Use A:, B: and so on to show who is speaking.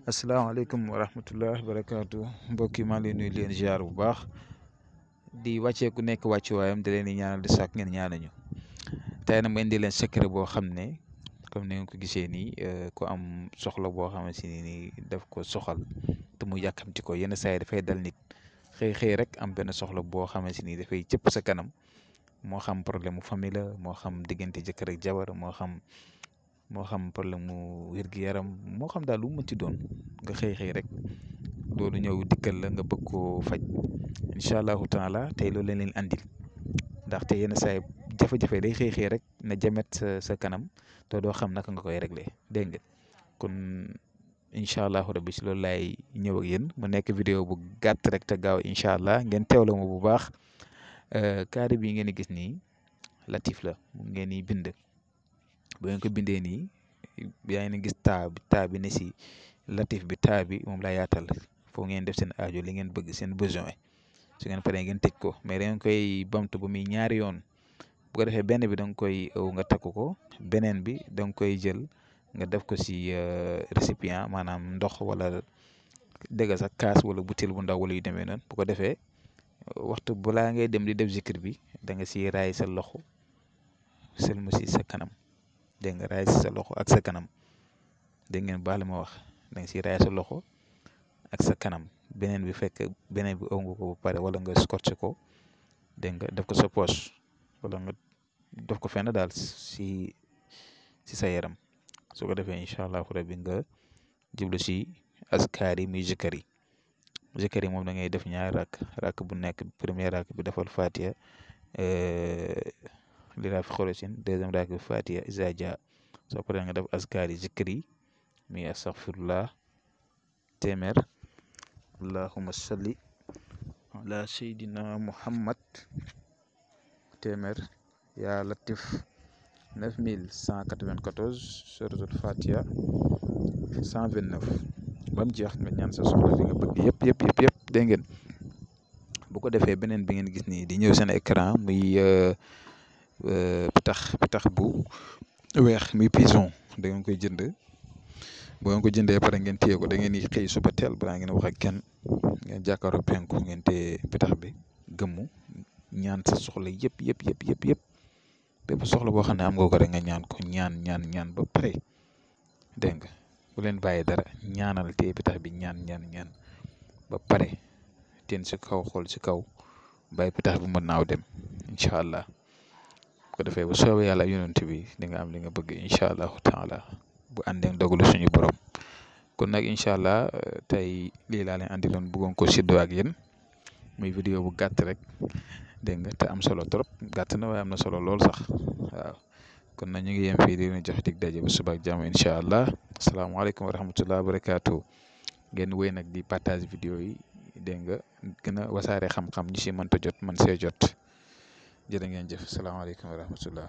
A: asalaamaaleykum wa rahmatullah barakaatu mbokk yi maa ngi leen nuyu leen ziar bu baax di wàccee ku nekk wàccuwaayam di leen di ñaanal di sàkk ngeen ñaanañu tey nag ma indi leen secret boo xam ne comme ni nga ko gisee nii ku am soxla boo xamante ni nii daf ko soxal te mu yàkkamti ko yenn saa yi dafay dal nit xëy xëy rek am benn soxla boo xamante ni dafay cëpp sa kanam moo xam problème mu famille la moo xam diggante jëkkër ak jabar moo xam problème mu wér-gu-yaram moo xam daal lu mu mënti doon nga xëy rek loolu ñëw dikkal la nga bëgg koo faj incha allahu taala tey loolu lañ leen andil ndaxte yenn saa yi jafe-jafe day xëy rek na jamet sa kanam te doo xam naka nga koy réglé dégg nga kon incha allahu rabbi si loolu laay ñëw ak yéen mu nekk vidéo bu gàtt rek te gaaw incha allah ngeen teewla ma bu baax kaari bi ngeen di gis nii latif la mu ngeen di bind. bu ngeen ko bindee nii yaa ngi gis taa bi ne si latif bi taa bi moom laa yaatal foo ngeen def seen aajo li ngeen bëgg seen besoin su ngeen paree ngeen tëj ko mais da ngeen koy bamtu ba muy ñaari yoon bu ko defee benn bi da nga koy nga takk ko beneen bi da nga koy jël nga def ko si récipient maanaam ndox wala dégg sax kaas wala butéel bu ndaw wala yu demee noonu bu ko defee waxtu balaa ngay dem di def zikir bi da nga si raay sa loxo sëlmu si sa kanam. dégg nga raay si sa loxo ak sa kanam dégg ngeen baax li ma wax da nga si raay sa loxo ak sa kanam beneen bi ëw nga ko ba pare wala nga scotché ko dégg nga def ko sa poche wala nga def ko fenn daal si sa yaram su ko defee incha allahu rabbi nga jublu si askar yi muy zikar yi moom da ngay def ñaari rakk bu nekk premier rakk bi defal fatiha li laa fi xorosin deuxième raak bi fatiha isa dia soo paree nga def askar yi zikr yi mi astaghfirullah téeméer allahumma salli ala sayyidina muhammad téeméer yaa latif 9194 suratul fatiha 129 ba mu jeex nga ñaan sa soxla li nga bëgg yëpp dégg ngeen bu ko defee beneen bi ngeen gis nii di ñëw seen écran muy pitax bu weex muy pigeon da ngeen koy jënd boo ngeen ko jëndee pare ngeen téye ko da ngeen di xëy suba teel balaa ngeen wax ak kenn ngeen jàkkaaroo penku ngeen téye pitax bi gëmmu ñaan sa soxla yëpp bépp soxla boo xam ne am nga ko rek nga ñaan ko ñaan ba pare dégg nga bu leen bàyyi dara ñaanal téye pitax bi ñaan ba pare teen si kaw xool si kaw bàyyi pitax bi mën naaw dem incha allah. bu ko defee bu soobee yàlla yonent bi di nga am li nga bëgg incha allahu taala bu àndee dogalu suñu borom kon nag incha allah tey lii laa leen andiloon bëggoon ko séddoo ak yéen muy vidéo bu gàtt rek dégg nga te am solo trop gàtt na waaye am na solo lool sax waaw kon nag ñu ngi yem fii di leen jox dig daje ba suba ak jàmm incha allah asalaamaaleykum wa rahmatullah wa barakaatu ngeen wéy nag di partage vidéo yi dégg nga gën a wasaare xam-xam ñi si mënta jot man see jot. jërë ngeen jëf salaamaaleykum wa rahmatullah